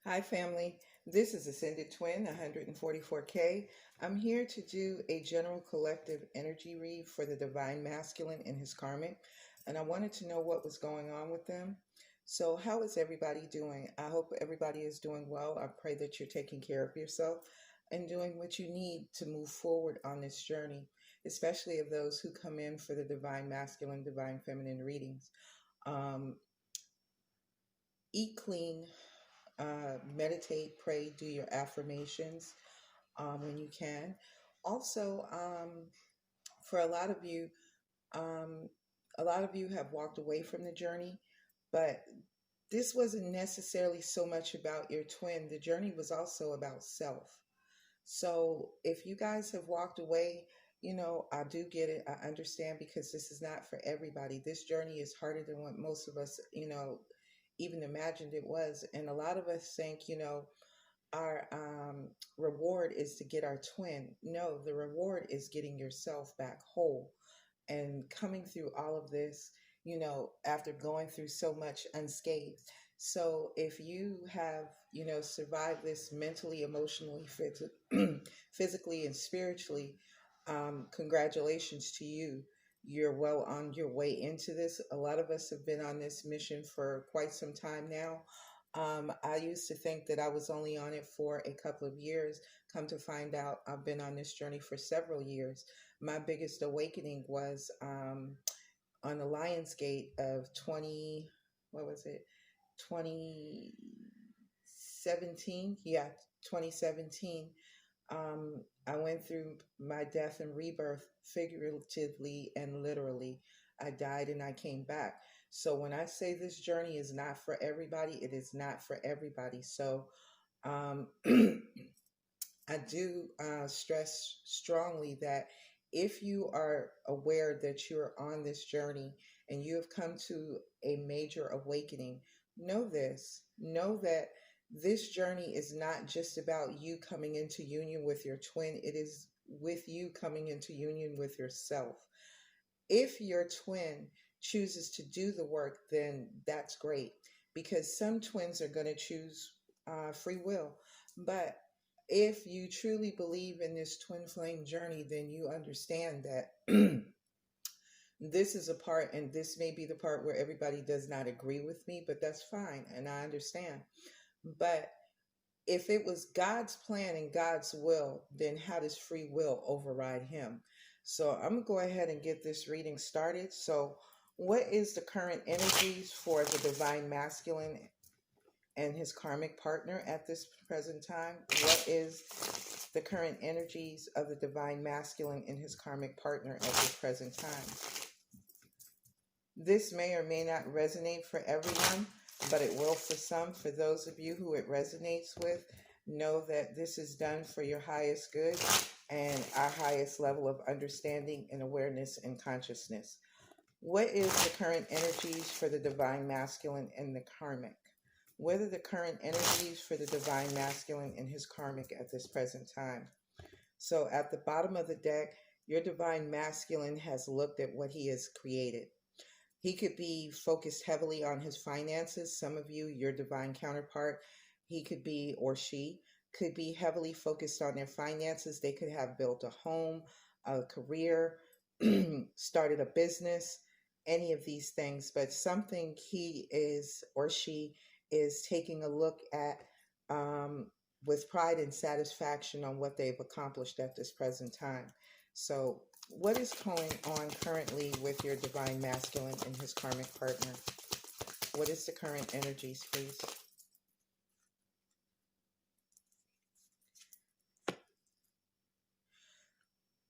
Hi, family. This is Ascended Twin 144K. I'm here to do a general collective energy read for the Divine Masculine and his Karmic, and I wanted to know what was going on with them. So, how is everybody doing? I hope everybody is doing well. I pray that you're taking care of yourself and doing what you need to move forward on this journey, especially of those who come in for the Divine Masculine, Divine Feminine readings. Um, Eat clean, meditate, pray, do your affirmations when you can. Also, for um, a lot of you have walked away from the journey, but this wasn't necessarily so much about your twin. The journey was also about self. So if you guys have walked away, I do get it. I understand because this is not for everybody. This journey is harder than what most of us, even imagined it was. And a lot of us think, our reward is to get our twin. No, the reward is getting yourself back whole and coming through all of this, after going through so much unscathed. So if you have, survived this mentally, emotionally, physically, and spiritually, congratulations to you. You're well on your way into this. A lot of us have been on this mission for quite some time now. I used to think that I was only on it for a couple of years. Come to find out, I've been on this journey for several years. My biggest awakening was on the Lions Gate of 20, what was it? 2017? Yeah, 2017. I went through my death and rebirth figuratively and literally. I died and I came back. So when I say this journey is not for everybody, it is not for everybody. So um, I do stress strongly that if you are aware that you're on this journey and you have come to a major awakening, know this. Know that this journey is not just about you coming into union with your twin, it is with you coming into union with yourself. If your twin chooses to do the work, then that's great because some twins are going to choose free will. But if you truly believe in this twin flame journey, then you understand that this is a part, and this may be the part where everybody does not agree with me, but that's fine, and I understand. But if it was God's plan and God's will, then how does free will override him? So I'm going to go ahead and get this reading started. So, what is the current energies for the divine masculine and his karmic partner at this present time? What is the current energies of the divine masculine and his karmic partner at this present time? This may or may not resonate for everyone, but it will for some. For those of you who it resonates with, know that this is done for your highest good and our highest level of understanding and awareness and consciousness. What is the current energies for the divine masculine and the karmic? What are the current energies for the divine masculine and his karmic at this present time? So at the bottom of the deck, your divine masculine has looked at what he has created. He could be focused heavily on his finances. Some of you, your divine counterpart, he could be, or she could be heavily focused on their finances. They could have built a home, a career, started a business, any of these things. But something he is or she is taking a look at with pride and satisfaction on what they've accomplished at this present time. So what is going on currently with your divine masculine and his karmic partner? What is the current energies, please?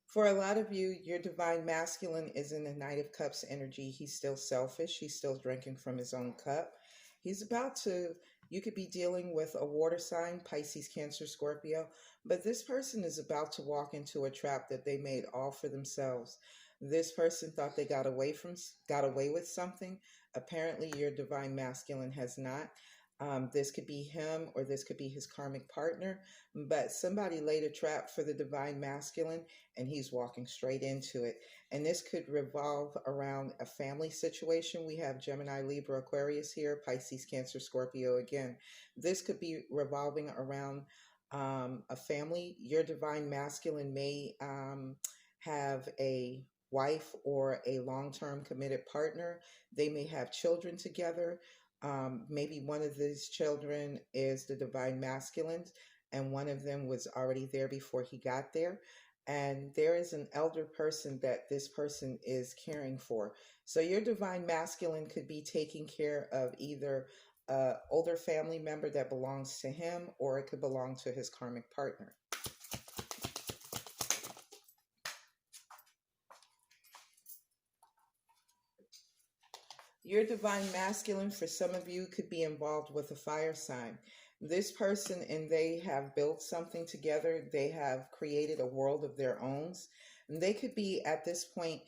For a lot of you, your divine masculine is in the Knight of Cups energy. He's still selfish. He's still drinking from his own cup. He's about to, you could be dealing with a water sign, Pisces, Cancer, Scorpio, but this person is about to walk into a trap that they made all for themselves. This person thought they got away with something. Apparently, your divine masculine has not. This could be him or this could be his karmic partner, but somebody laid a trap for the divine masculine and he's walking straight into it. And this could revolve around a family situation. We have Gemini, Libra, Aquarius here, Pisces, Cancer, Scorpio again. This could be revolving around a family. Your divine masculine may have a wife or a long-term committed partner. They may have children together. Maybe one of these children is the divine masculine, and one of them was already there before he got there. And there is an elder person that this person is caring for. So your divine masculine could be taking care of either an older family member that belongs to him, or it could belong to his karmic partner. Your divine masculine, for some of you, could be involved with a fire sign. This person and they have built something together. They have created a world of their own. And they could be, at this point,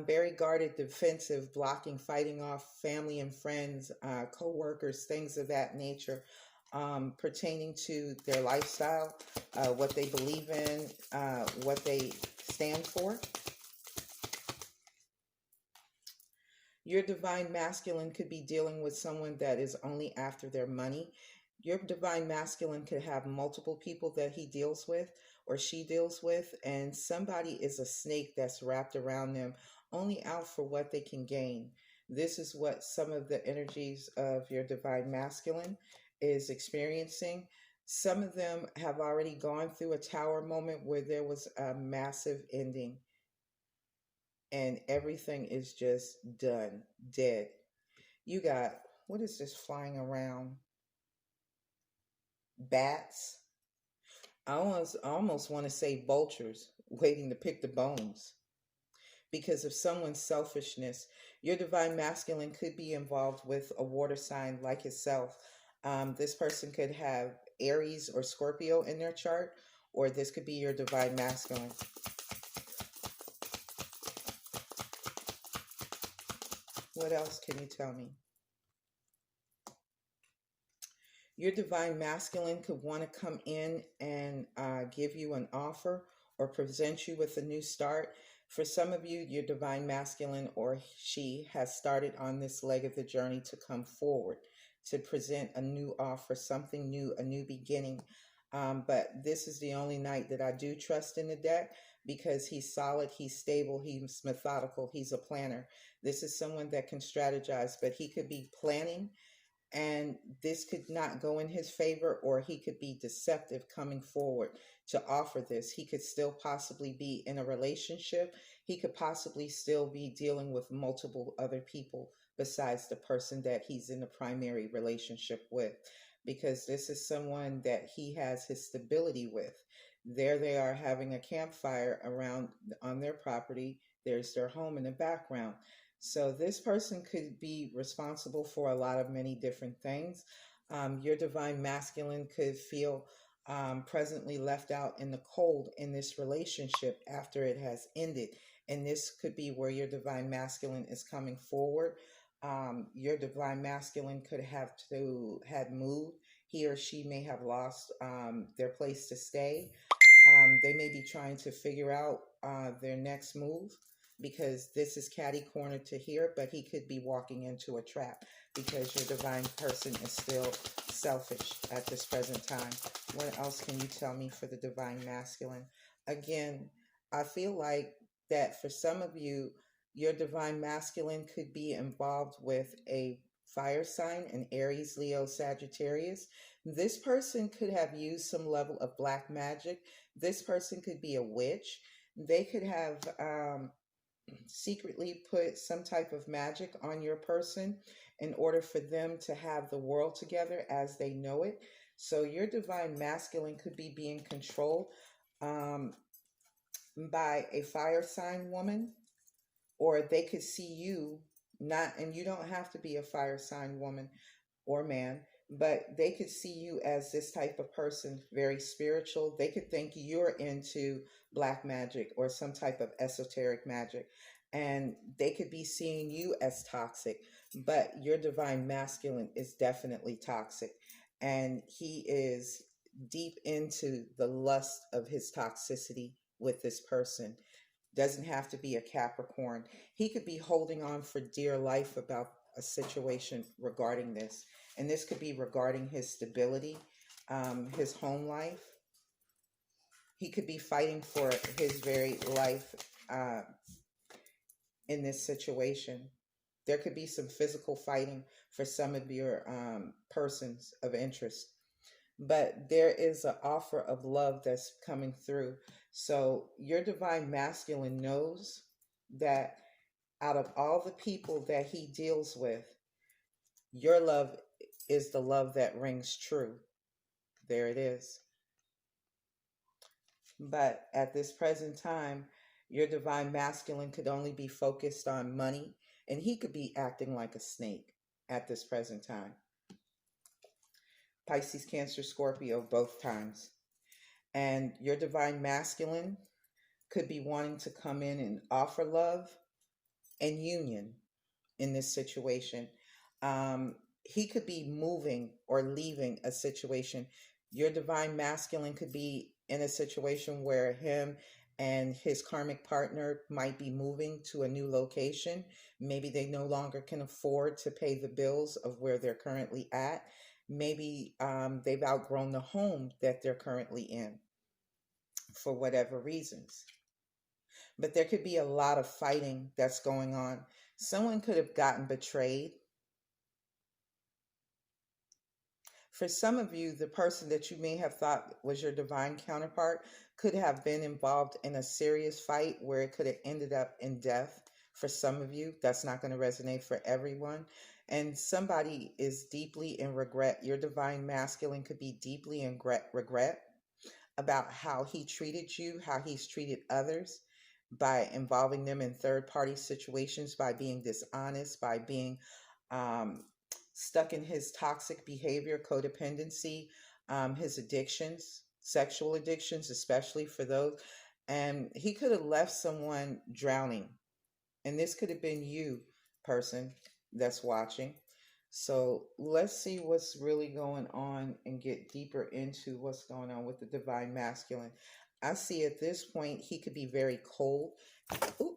very guarded, defensive, blocking, fighting off family and friends, co-workers, things of that nature, pertaining to their lifestyle, what they believe in, what they stand for. Your divine masculine could be dealing with someone that is only after their money. Your divine masculine could have multiple people that he deals with or she deals with, and somebody is a snake that's wrapped around them, only out for what they can gain. This is what some of the energies of your divine masculine is experiencing. Some of them have already gone through a tower moment where there was a massive ending and everything is just done, dead. You got, what is this flying around? Bats. I almost want to say vultures waiting to pick the bones because of someone's selfishness. Your divine masculine could be involved with a water sign like itself. This person could have Aries or Scorpio in their chart, or this could be your divine masculine. What else can you tell me? Your divine masculine could want to come in and give you an offer or present you with a new start. For some of you, your divine masculine or she has started on this leg of the journey to come forward, to present a new offer, something new, a new beginning. But this is the only knight that I do trust in the deck because he's solid, he's stable, he's methodical, he's a planner. This is someone that can strategize, but he could be planning and this could not go in his favor, or he could be deceptive coming forward to offer this. He could still possibly be in a relationship. He could possibly still be dealing with multiple other people besides the person that he's in the primary relationship with, because this is someone that he has his stability with. There they are having a campfire around on their property. There's their home in the background. So this person could be responsible for a lot of many different things. Your divine masculine could feel presently left out in the cold in this relationship after it has ended. And this could be where your divine masculine is coming forward. Your divine masculine could have had moved. He or she may have lost their place to stay. They may be trying to figure out their next move, because this is catty corner to here, but he could be walking into a trap because your divine person is still selfish at this present time. What else can you tell me for the divine masculine? Again, I feel like that for some of you, your divine masculine could be involved with a fire sign, an Aries, Leo, Sagittarius. This person could have used some level of black magic. This person could be a witch. They could have secretly put some type of magic on your person in order for them to have the world together as they know it. So your divine masculine could be being controlled by a fire sign woman, or they could see you not, and you don't have to be a fire sign woman or man, but they could see you as this type of person, very spiritual. They could think you're into black magic or some type of esoteric magic. and they could be seeing you as toxic, but your divine masculine is definitely toxic, and he is deep into the lust of his toxicity with this person. Doesn't have to be a Capricorn. He could be holding on for dear life about a situation regarding this, and this could be regarding his stability, his home life. He could be fighting for his very life uh, in this situation. There could be some physical fighting for some of your persons of interest, but there is an offer of love that's coming through. So your divine masculine knows that out of all the people that he deals with, your love is the love that rings true. There it is. But at this present time, your divine masculine could only be focused on money, and he could be acting like a snake at this present time. Pisces, Cancer, Scorpio, both times. And your divine masculine could be wanting to come in and offer love and union in this situation. He could be moving or leaving a situation. Your divine masculine could be in a situation where him and his karmic partner might be moving to a new location. Maybe they no longer can afford to pay the bills of where they're currently at. Maybe they've outgrown the home that they're currently in for whatever reasons. But there could be a lot of fighting that's going on. Someone could have gotten betrayed. For some of you, the person that you may have thought was your divine counterpart could have been involved in a serious fight where it could have ended up in death. For some of you, that's not going to resonate for everyone. And somebody is deeply in regret. Your divine masculine could be deeply in regret about how he treated you, how he's treated others, by involving them in third-party situations, by being dishonest, by being stuck in his toxic behavior, codependency, his addictions, sexual addictions, especially for those. And he could have left someone drowning. And this could have been you, person that's watching. So let's see what's really going on and get deeper into what's going on with the divine masculine. I see at this point he could be very cold. Ooh,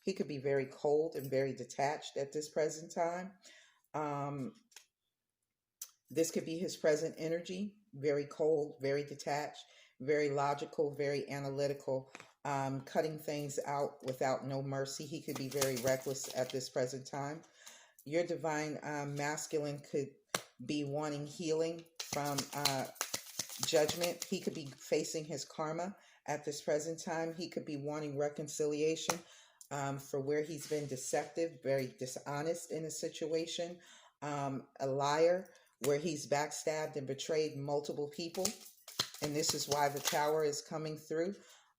he could be very cold and very detached at this present time. This could be his present energy, very cold, very detached, very logical, very analytical, cutting things out without no mercy. He could be very reckless at this present time. Your divine masculine could be wanting healing from judgment. He could be facing his karma at this present time. He could be wanting reconciliation for where he's been deceptive, very dishonest in a situation, a liar, where he's backstabbed and betrayed multiple people. And this is why the Tower is coming through.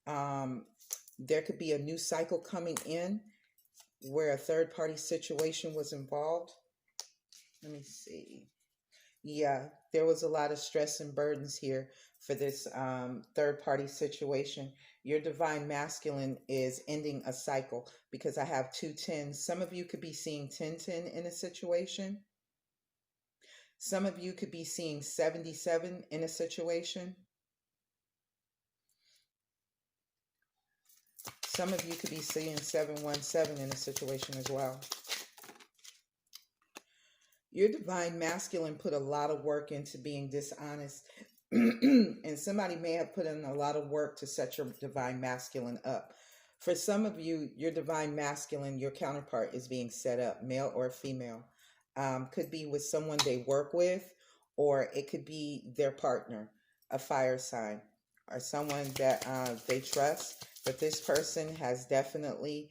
There could be a new cycle coming in where a third-party situation was involved. Let me see. Yeah, there was a lot of stress and burdens here for this third-party situation. Your divine masculine is ending a cycle because I have 2 10s. Some of you could be seeing 10-10 in a situation. Some of you could be seeing 77 in a situation. Some of you could be seeing 717 in a situation as well. Your divine masculine put a lot of work into being dishonest. And somebody may have put in a lot of work to set your divine masculine up. For some of you, your divine masculine, your counterpart is being set up, male or female. Could be with someone they work with, or it could be their partner, a fire sign, or someone that they trust. But this person has definitely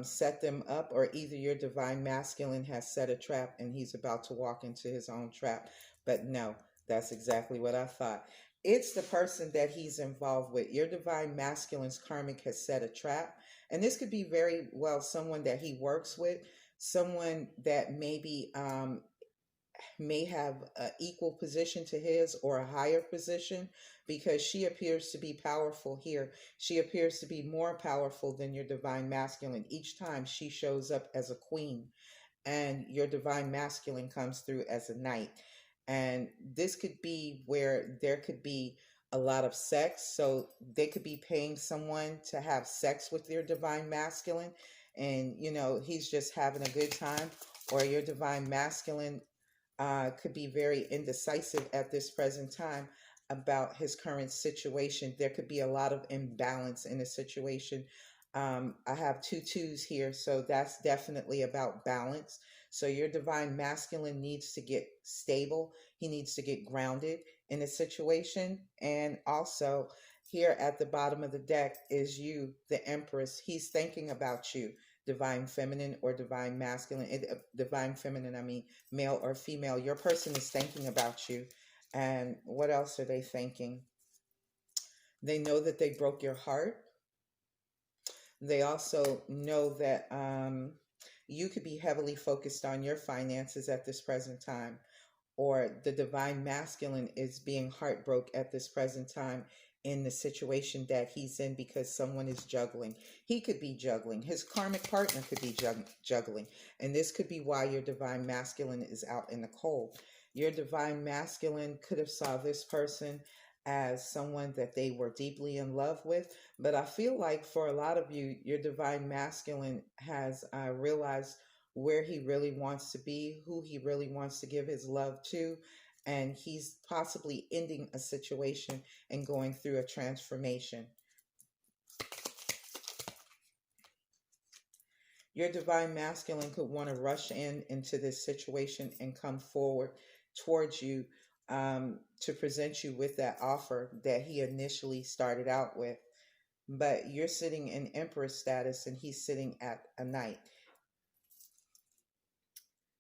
set them up, or either your divine masculine has set a trap and he's about to walk into his own trap. But no, that's exactly what I thought. It's the person that he's involved with. Your divine masculine's karmic has set a trap. And this could be very well someone that he works with, someone that maybe may have an equal position to his or a higher position, because she appears to be powerful here. She appears to be more powerful than your divine masculine each time she shows up as a queen, and your divine masculine comes through as a knight. And this could be where there could be a lot of sex. So they could be paying someone to have sex with your divine masculine, and he's just having a good time. Or your divine masculine could be very indecisive at this present time about his current situation. There could be a lot of imbalance in a situation. I have two twos here, so that's definitely about balance. So your divine masculine needs to get stable. He needs to get grounded in a situation. And also, here at the bottom of the deck is you, the Empress. He's thinking about you, divine feminine or divine masculine. Divine feminine, I mean male or female. Your person is thinking about you. And what else are they thinking? They know that they broke your heart. They also know that you could be heavily focused on your finances at this present time, or the divine masculine is being heartbroken at this present time in the situation that he's in, because someone is juggling. He could be juggling. His karmic partner could be juggling. And this could be why your divine masculine is out in the cold. Your divine masculine could have saw this person as someone that they were deeply in love with. But I feel like for a lot of you, your divine masculine has realized where he really wants to be, who he really wants to give his love to, and he's possibly ending a situation and going through a transformation. Your divine masculine could want to rush into this situation and come forward towards you, to present you with that offer that he initially started out with. But you're sitting in Empress status and he's sitting at a Knight.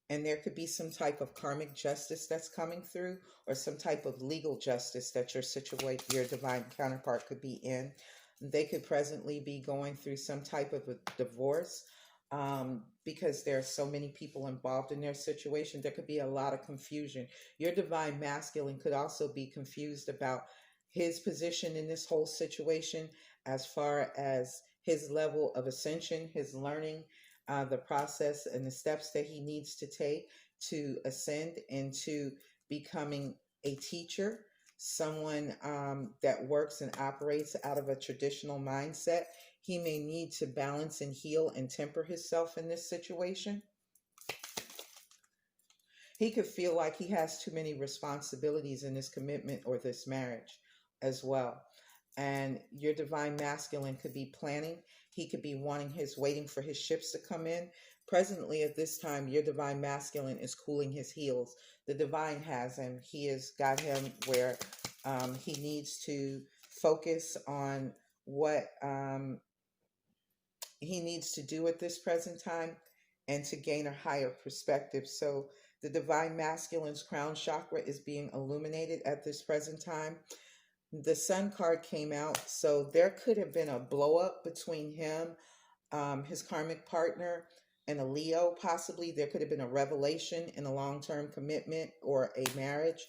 And there could be some type of karmic justice that's coming through, or some type of legal justice that your divine counterpart could be in. They could presently be going through some type of a divorce, because there are so many people involved in their situation. There could be a lot of confusion. Your divine masculine could also be confused about his position in this whole situation, as far as his level of ascension, his learning, the process and the steps that he needs to take to ascend into becoming a teacher, someone that works and operates out of a traditional mindset. He may need to balance and heal and temper himself in this situation. He could feel like he has too many responsibilities in this commitment or this marriage as well. And your divine masculine could be planning. He could be waiting for his ships to come in. Presently at this time, your divine masculine is cooling his heels. The divine has him. He has got him where he needs to focus on what he needs to do at this present time, and to gain a higher perspective. So the divine masculine's crown chakra is being illuminated at this present time. The Sun card came out, so there could have been a blow up between him, his karmic partner, and a Leo. Possibly there could have been a revelation in a long-term commitment or a marriage,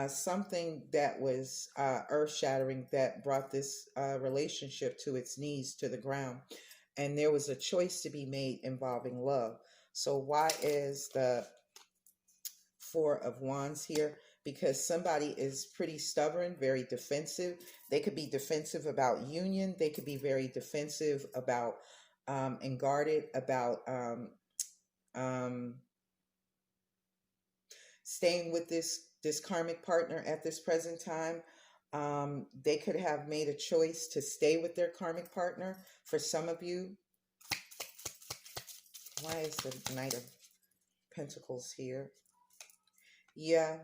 something that was earth-shattering, that brought this relationship to its knees, to the ground. And there was a choice to be made involving love. So why is the Four of Wands here? Because somebody is pretty stubborn, very defensive. They could be defensive about union. They could be very defensive about and guarded about staying with this karmic partner at this present time. They could have made a choice to stay with their karmic partner. For some of you, why is the Knight of Pentacles here? Yeah,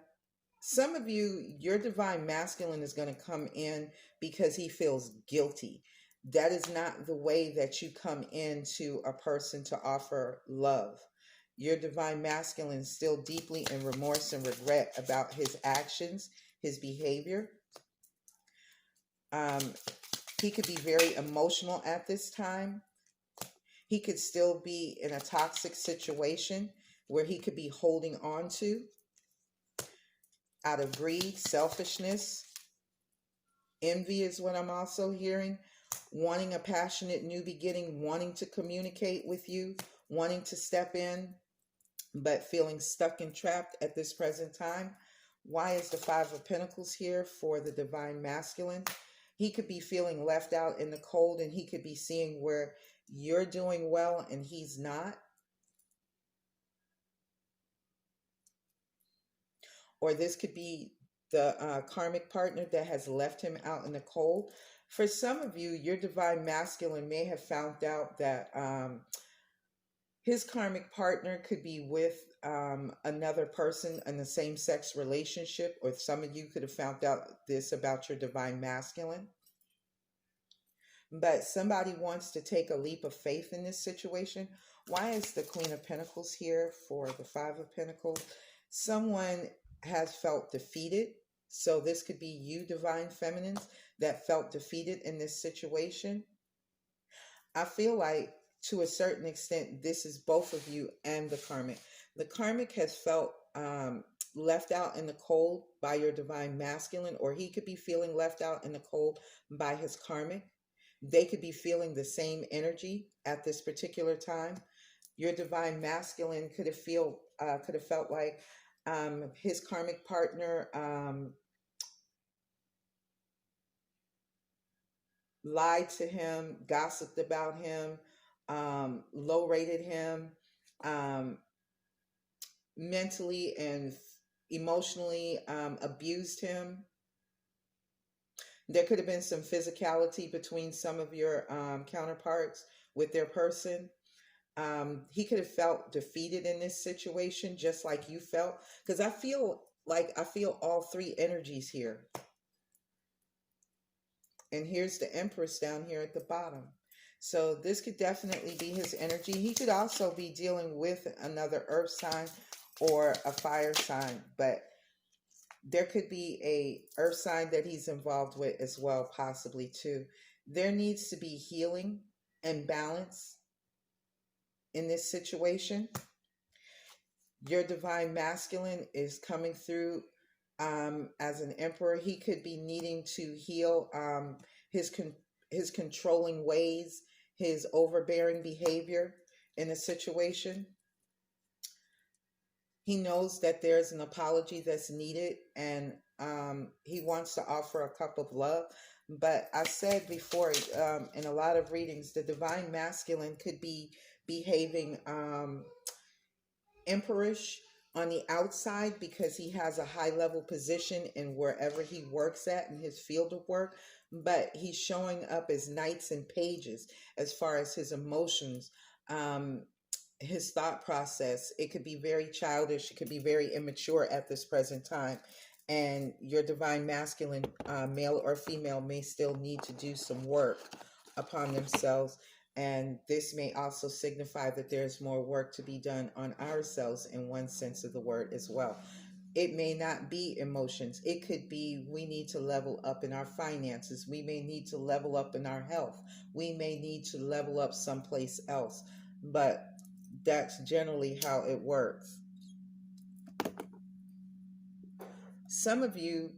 some of you, your divine masculine is going to come in because he feels guilty. That is not the way that you come into a person to offer love. Your divine masculine is still deeply in remorse and regret about his actions, his behavior. He could be very emotional at this time. He could still be in a toxic situation where he could be holding on to. out of greed, selfishness, envy is what I'm also hearing. Wanting a passionate new beginning, wanting to communicate with you, wanting to step in, but feeling stuck and trapped at this present time. Why is the Five of Pentacles here for the Divine Masculine? He could be feeling left out in the cold, and he could be seeing where you're doing well and he's not. Or this could be the karmic partner that has left him out in the cold. For some of you, your Divine Masculine may have found out that his karmic partner could be with another person in the same-sex relationship, or some of you could have found out this about your Divine Masculine. But somebody wants to take a leap of faith in this situation. Why is the Queen of Pentacles here for the Five of Pentacles? Someone has felt defeated. So this could be you, Divine Feminines, that felt defeated in this situation. I feel like to a certain extent, this is both of you and the karmic. The karmic has felt left out in the cold by your Divine Masculine, or he could be feeling left out in the cold by his karmic. They could be feeling the same energy at this particular time. Your Divine Masculine could have felt like his karmic partner lied to him, gossiped about him, low rated him, mentally and emotionally abused him. There could have been some physicality between some of your counterparts with their person. He could have felt defeated in this situation, just like you felt. Because I feel all three energies here. And here's the Empress down here at the bottom. So this could definitely be his energy. He could also be dealing with another earth sign or a fire sign, but there could be a earth sign that he's involved with as well, possibly too. There needs to be healing and balance in this situation. Your Divine Masculine is coming through as an Emperor. He could be needing to heal his controlling ways, his overbearing behavior in a situation. He knows that there's an apology that's needed, and he wants to offer a cup of love. But I said before in a lot of readings, the Divine Masculine could be behaving emperorish on the outside because he has a high level position in wherever he works at in his field of work, but he's showing up as knights and pages as far as his emotions, his thought process. It could be very childish, it could be very immature at this present time, and your Divine Masculine, male or female, may still need to do some work upon themselves. And this may also signify that there's more work to be done on ourselves in one sense of the word as well. It may not be emotions. It could be we need to level up in our finances. We may need to level up in our health. We may need to level up someplace else. But that's generally how it works. Some of you,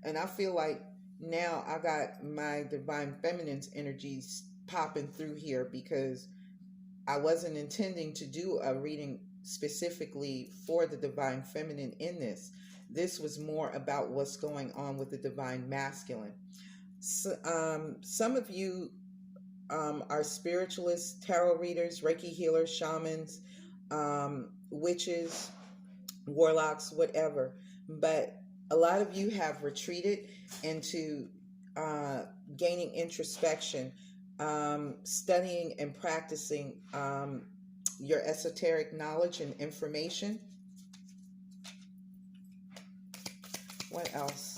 and I feel like now I got my Divine Feminine's energies popping through here because I wasn't intending to do a reading specifically for the Divine Feminine in this. This was more about what's going on with the Divine Masculine. So, some of you are spiritualists, tarot readers, Reiki healers, shamans, witches, warlocks, whatever. But a lot of you have retreated into gaining introspection, studying and practicing your esoteric knowledge and information. What else?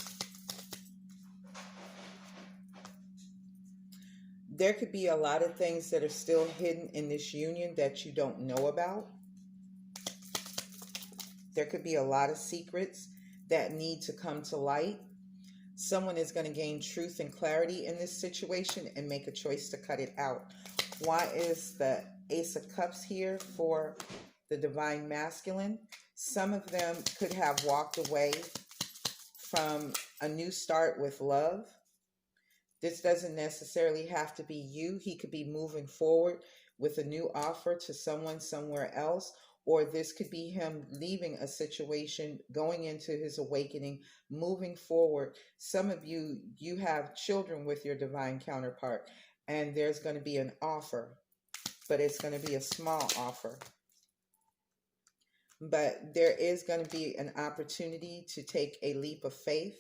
There could be a lot of things that are still hidden in this union that you don't know about. There could be a lot of secrets that need to come to light. Someone is going to gain truth and clarity in this situation and make a choice to cut it out. Why is the Ace of Cups here for the Divine Masculine? Some of them could have walked away from a new start with love. This doesn't necessarily have to be you. He could be moving forward with a new offer to someone somewhere else, or this could be him leaving a situation, going into his awakening, moving forward. Some of you, you have children with your divine counterpart, and there's going to be an offer, but it's going to be a small offer. But there is going to be an opportunity to take a leap of faith.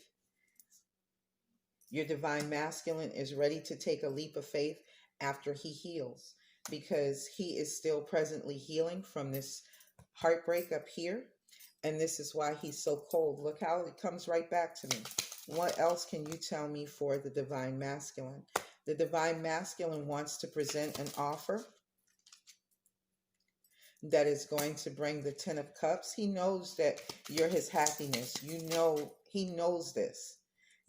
Your divine masculine is ready to take a leap of faith after he heals, because he is still presently healing from this heartbreak up here. And this is why he's so cold. Look how it comes right back to me. What else can you tell me for the divine masculine? The divine masculine wants to present an offer that is going to bring the 10 of Cups. He knows that you're his happiness. You know, he knows this.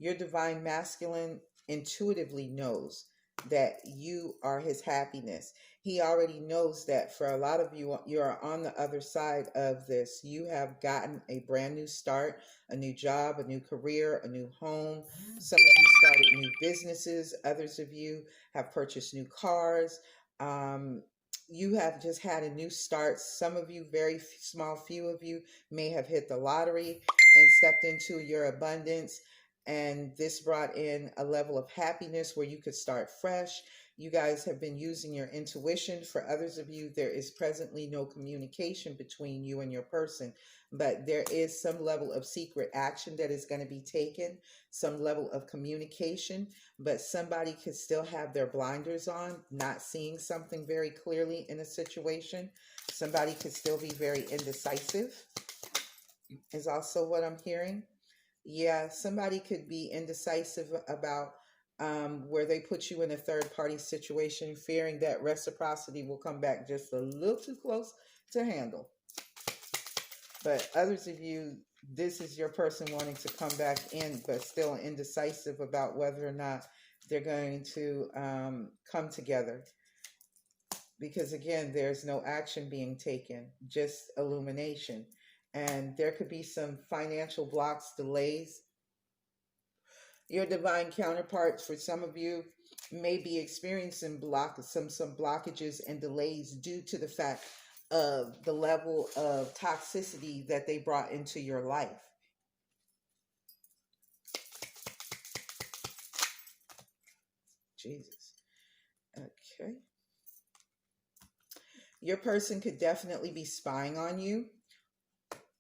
Your divine masculine intuitively knows that you are his happiness. He already knows that for a lot of you, you are on the other side of this. You have gotten a brand new start, a new job, a new career, a new home. Some of you started new businesses. Others of you have purchased new cars. You have just had a new start. Some of you, very small few of you, may have hit the lottery and stepped into your abundance. And this brought in a level of happiness where you could start fresh. You guys have been using your intuition. For others of you, there is presently no communication between you and your person, but there is some level of secret action that is going to be taken, some level of communication, but somebody could still have their blinders on, not seeing something very clearly in a situation. Somebody could still be very indecisive, is also what I'm hearing. Yeah, somebody could be indecisive about where they put you in a third party situation, fearing that reciprocity will come back just a little too close to handle. But others of you, this is your person wanting to come back in, but still indecisive about whether or not they're going to come together. Because again, there's no action being taken, just illumination. And there could be some financial blocks, delays. Your divine counterparts, for some of you, may be experiencing some blockages and delays due to the fact of the level of toxicity that they brought into your life. Jesus. Okay. Your person could definitely be spying on you.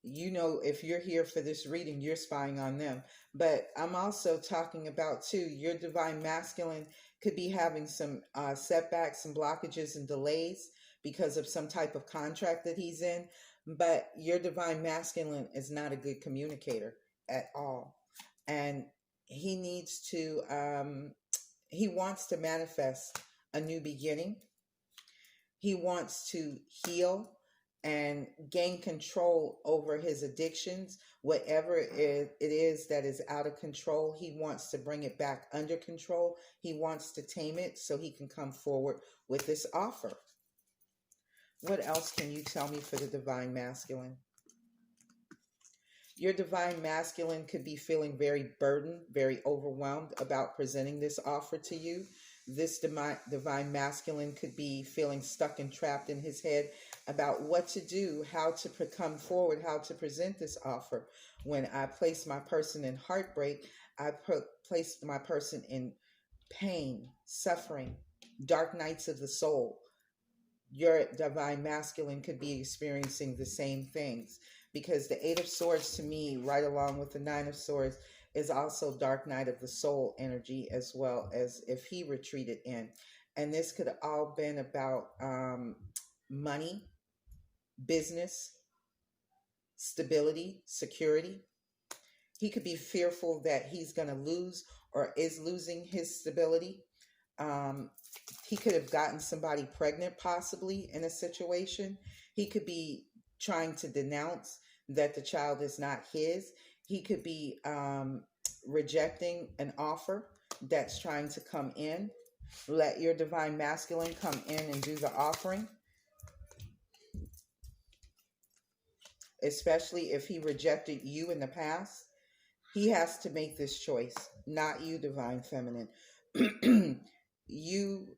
You know, if you're here for this reading, you're spying on them. But I'm also talking about, too, your divine masculine could be having some setbacks, some blockages and delays because of some type of contract that he's in. But your divine masculine is not a good communicator at all. And he needs to, he wants to manifest a new beginning. He wants to heal and gain control over his addictions. Whatever it is that is out of control, he wants to bring it back under control. He wants to tame it so he can come forward with this offer. What else can you tell me for the divine masculine? Your divine masculine could be feeling very burdened, very overwhelmed about presenting this offer to you. This divine masculine could be feeling stuck and trapped in his head about what to do, how to come forward, how to present this offer. When I place my person in heartbreak, I place my person in pain, suffering, dark nights of the soul. Your divine masculine could be experiencing the same things, because the 8 of Swords to me, right along with the 9 of Swords, is also dark night of the soul energy, as well as if he retreated in. And this could have all been about money, business, stability, security. He could be fearful that he's going to lose or is losing his stability. He could have gotten somebody pregnant possibly in a situation. He could be trying to denounce that the child is not his. He could be rejecting an offer that's trying to come in. Let your divine masculine come in and do the offering. Especially if he rejected you in the past. He has to make this choice, not you, divine feminine. You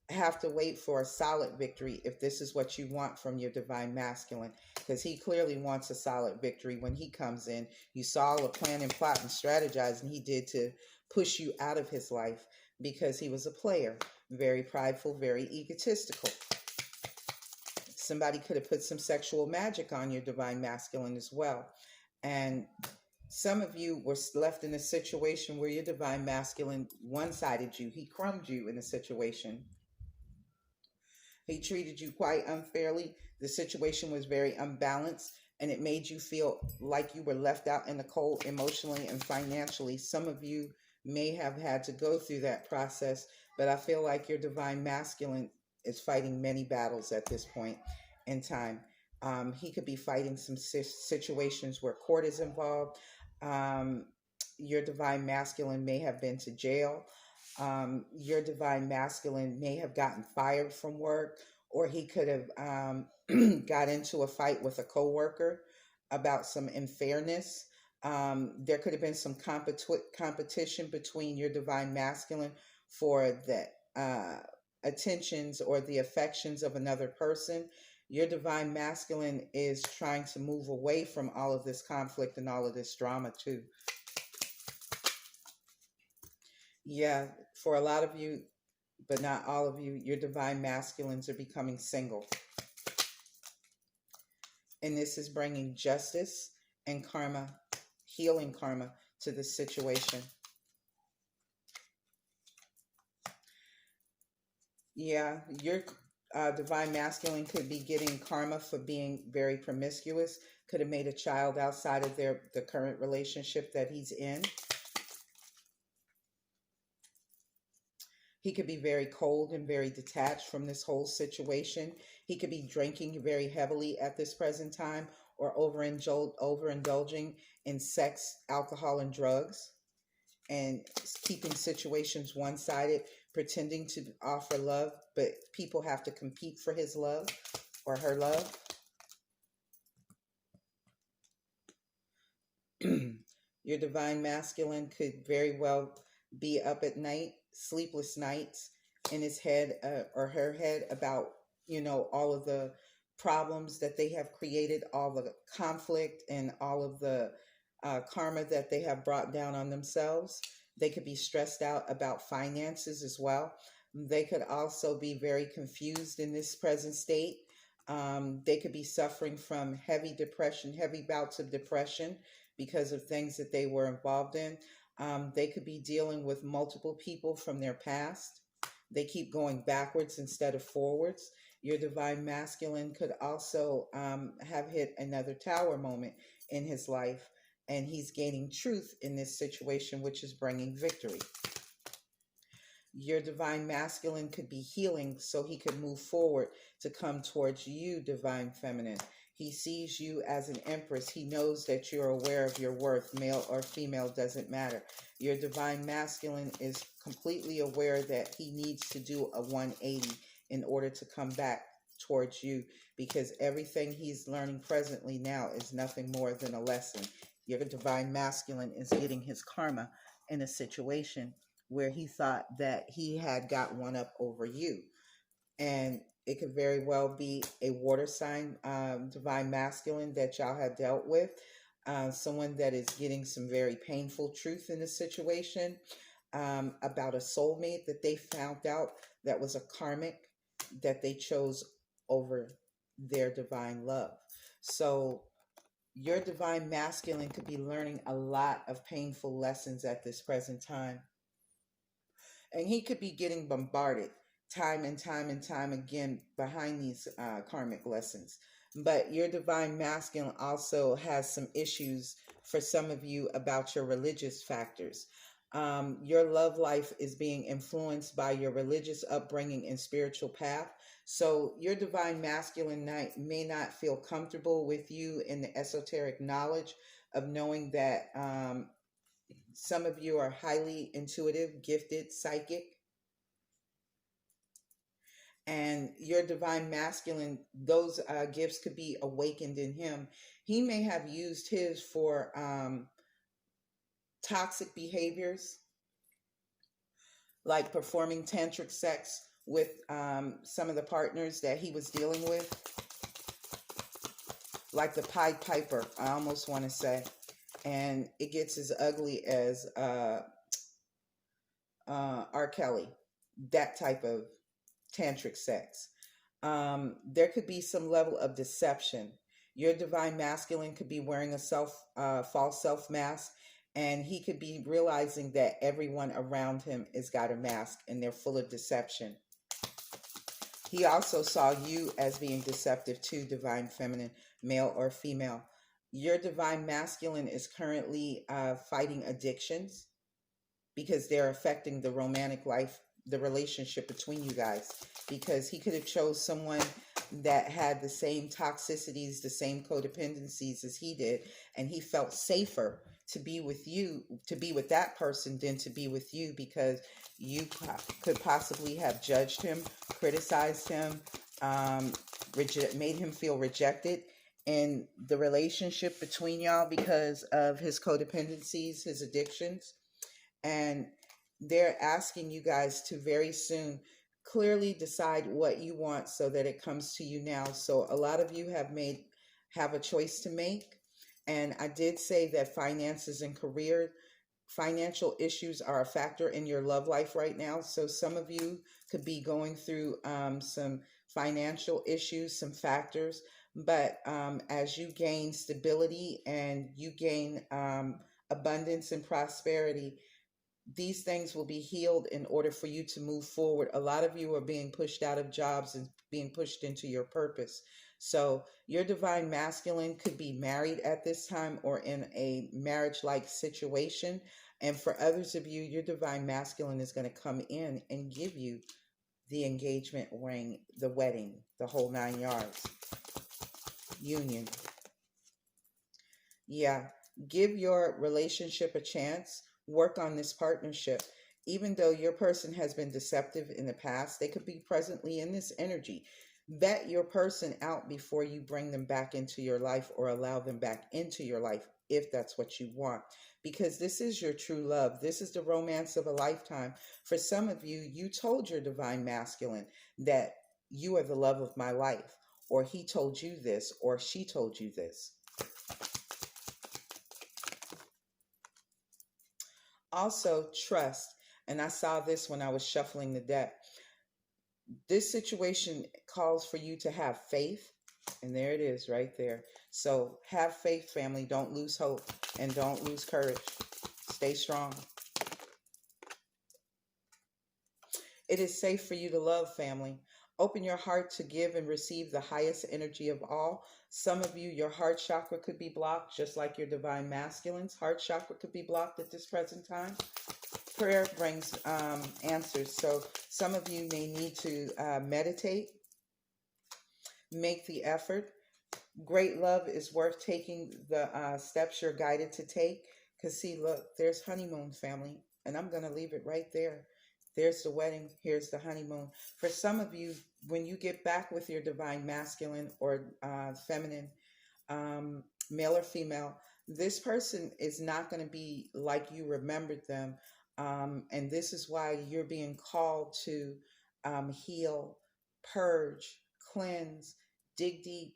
have to wait for a solid victory if this is what you want from your divine masculine, because he clearly wants a solid victory when he comes in. You saw all the plan and plot and strategizing he did to push you out of his life because he was a player, very prideful, very egotistical. Somebody could have put some sexual magic on your divine masculine as well. And some of you were left in a situation where your divine masculine one-sided you. He crumbed you in a situation. He treated you quite unfairly. The situation was very unbalanced, and it made you feel like you were left out in the cold emotionally and financially. Some of you may have had to go through that process, but I feel like your divine masculine is fighting many battles at this point in time. He could be fighting some situations where court is involved. Um, your divine masculine may have been to jail. Your divine masculine may have gotten fired from work, or he could have got into a fight with a coworker about some unfairness. There could have been some competition between your divine masculine for the attentions or the affections of another person. Your divine masculine is trying to move away from all of this conflict and all of this drama too. Yeah, for a lot of you, but not all of you, your divine masculines are becoming single. And this is bringing justice and karma, healing karma to this situation. Yeah, your divine masculine could be getting karma for being very promiscuous, could have made a child outside of the current relationship that he's in. He could be very cold and very detached from this whole situation. He could be drinking very heavily at this present time, or overindulging in sex, alcohol, and drugs, and keeping situations one-sided, pretending to offer love, but people have to compete for his love or her love. Your divine masculine could very well be up at night, sleepless nights, in his head or her head about, all of the problems that they have created, all the conflict and all of the karma that they have brought down on themselves. They could be stressed out about finances as well. They could also be very confused in this present state. They could be suffering from heavy depression, heavy bouts of depression because of things that they were involved in. They could be dealing with multiple people from their past. They keep going backwards instead of forwards. Your divine masculine could also have hit another tower moment in his life, and he's gaining truth in this situation, which is bringing victory. Your divine masculine could be healing so he could move forward to come towards you, divine feminine. He sees you as an empress. He knows that you're aware of your worth, male or female, doesn't matter. Your divine masculine is completely aware that he needs to do a 180 in order to come back towards you, because everything he's learning presently now is nothing more than a lesson. Your divine masculine is getting his karma in a situation where he thought that he had got one up over you. And it could very well be a water sign, divine masculine, that y'all have dealt with. Someone that is getting some very painful truth in the situation, about a soulmate that they found out that was a karmic that they chose over their divine love. So your divine masculine could be learning a lot of painful lessons at this present time. And he could be getting bombarded time and time and time again behind these karmic lessons. But your divine masculine also has some issues for some of you about your religious factors. Your love life is being influenced by your religious upbringing and spiritual path. So your divine masculine may not feel comfortable with you in the esoteric knowledge of knowing that some of you are highly intuitive, gifted, psychic. And your divine masculine, those gifts could be awakened in him. He may have used his for toxic behaviors like performing tantric sex with some of the partners that he was dealing with, like the Pied Piper, I almost want to say. And it gets as ugly as R. Kelly, that type of tantric sex. There could be some level of deception. Your divine masculine could be wearing a false self mask, and he could be realizing that everyone around him has got a mask and they're full of deception. He also saw you as being deceptive too, divine feminine, male or female. Your divine masculine is currently fighting addictions because they're affecting the romantic life, the relationship between you guys. Because he could have chose someone that had the same toxicities, the same codependencies as he did, and he felt safer to be with you, to be with that person, than to be with you, because you could possibly have judged him, criticized him, made him feel rejected in the relationship between y'all because of his codependencies, his addictions. And they're asking you guys to very soon clearly decide what you want so that it comes to you now. So a lot of you have a choice to make. And I did say that finances and career, financial issues are a factor in your love life right now. So some of you could be going through some financial issues, some factors. But as you gain stability and you gain abundance and prosperity, these things will be healed in order for you to move forward. A lot of you are being pushed out of jobs and being pushed into your purpose. So your divine masculine could be married at this time or in a marriage-like situation. And for others of you, your divine masculine is going to come in and give you the engagement ring, the wedding, the whole 9 yards. Union. Yeah. Give your relationship a chance. Work on this partnership. Even though your person has been deceptive in the past, they could be presently in this energy. Vet your person out before you bring them back into your life or allow them back into your life, if that's what you want. Because this is your true love. This is the romance of a lifetime. For some of you, you told your divine masculine that you are the love of my life, or he told you this, or she told you this. Also, trust. And I saw this when I was shuffling the deck. This situation calls for you to have faith. And there it is right there. So have faith, family. Don't lose hope and don't lose courage. Stay strong. It is safe for you to love, family. Open your heart to give and receive the highest energy of all. Some of you, your heart chakra could be blocked, just like your divine masculine's heart chakra could be blocked at this present time. Prayer brings answers. So some of you may need to meditate, make the effort. Great love is worth taking the steps you're guided to take. Because see, look, there's honeymoon, family. And I'm going to leave it right there. There's the wedding. Here's the honeymoon. For some of you, when you get back with your divine masculine or feminine, male or female, this person is not going to be like you remembered them. And this is why you're being called to heal, purge, cleanse, dig deep,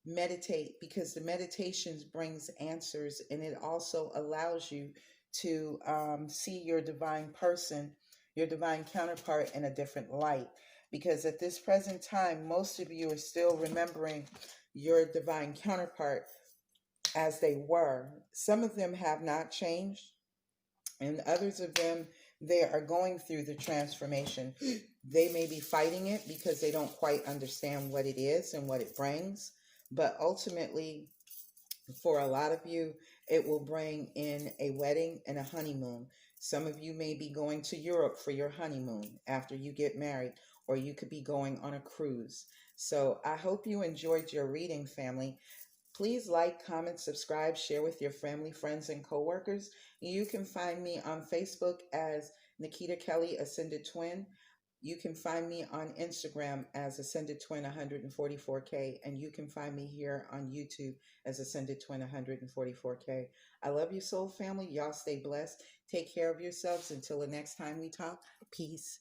meditate, because the meditations brings answers, and it also allows you to see your divine person, your divine counterpart in a different light. Because at this present time, most of you are still remembering your divine counterpart as they were. Some of them have not changed, and others of them, they are going through the transformation. They may be fighting it because they don't quite understand what it is and what it brings. But ultimately, for a lot of you, it will bring in a wedding and a honeymoon. Some of you may be going to Europe for your honeymoon after you get married, or you could be going on a cruise. So I hope you enjoyed your reading, family. Please like, comment, subscribe, share with your family, friends, and coworkers. You can find me on Facebook as Nikita Kelly Ascended Twin. You can find me on Instagram as Ascended Twin 144K, and you can find me here on YouTube as Ascended Twin 144K. I love you, soul family. Y'all stay blessed. Take care of yourselves. Until the next time we talk, peace.